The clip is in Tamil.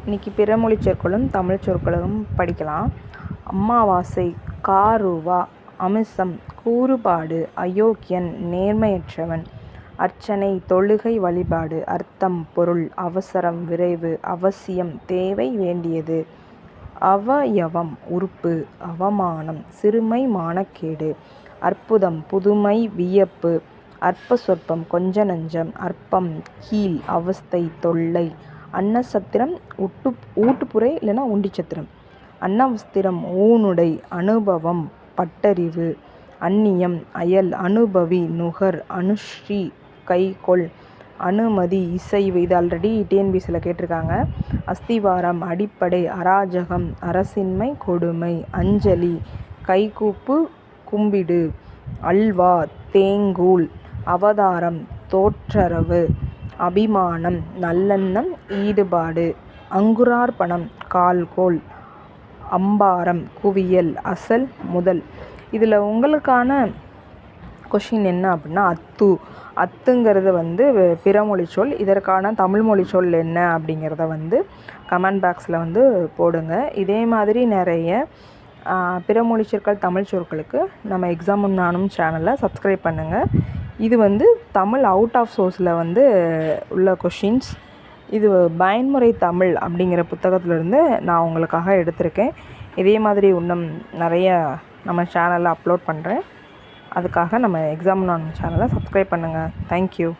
இன்றைக்கி பிறமொழி சொற்களும் தமிழ் சொற்களும் படிக்கலாம். அமாவாசை, காருவா, அமிசம், கூறுபாடு, அயோக்கியன், நேர்மையற்றவன். அர்ச்சனை, தொழுகை, வழிபாடு. அர்த்தம், பொருள். அவசரம், விரைவு. அவசியம், தேவை, வேண்டியது. அவயவம், உறுப்பு. அவமானம், சிறுமை, மானக்கேடு. அற்புதம், புதுமை, வியப்பு. அற்ப சொற்பம், கொஞ்ச நஞ்சம். அற்பம், கீழ், அவஸ்தை, தொல்லை. அன்னசத்திரம், ஊட்டுப்புரை இல்லைன்னா உண்டிச்சத்திரம். அன்னவஸ்திரம், ஊனுடை. அனுபவம், பட்டறிவு. அந்நியம், அயல். அனுபவி, நுகர். அனுஸ்ரீ, கைகொள். அனுமதி, இசைவு. இது ஆல்ரெடி டிஎன்பிசியில் கேட்டிருக்காங்க. அஸ்திவாரம், அடிப்படை. அராஜகம், அரசின்மை, கொடுமை. அஞ்சலி, கைகூப்பு, கும்பிடு. அல்வா, தேங்கூழ். அவதாரம், தோற்றரவு. அபிமானம், நல்லெண்ணம், ஈடுபாடு. அங்குரார்ப்பணம், கால்கோள். அம்பாரம், குவியல். அசல், முதல். இதில் உங்களுக்கான கொஷின் என்ன அப்படின்னா, அத்துங்கிறது பிறமொழி சொல். இதற்கான தமிழ்மொழி சொல் என்ன அப்படிங்கிறத கமெண்ட் பாக்ஸில் போடுங்க. இதே மாதிரி நிறைய பிறமொழி சொற்கள் தமிழ் சொற்களுக்கு நம்ம எக்ஸாமும் நானும் சேனலை சப்ஸ்கிரைப் பண்ணுங்கள். இது தமிழ் அவுட் ஆஃப் சோர்ஸில் உள்ள கொஷின்ஸ். இது பயன்முறை தமிழ் அப்படிங்கிற புத்தகத்திலிருந்து நான் உங்களுக்காக எடுத்திருக்கேன். இதே மாதிரி இன்னும் நிறைய நம்ம சேனலில் அப்லோட் பண்ணுறேன். அதுக்காக நம்ம எக்ஸாம் நான் சேனலை சப்ஸ்கிரைப் பண்ணுங்கள். தேங்க்யூ.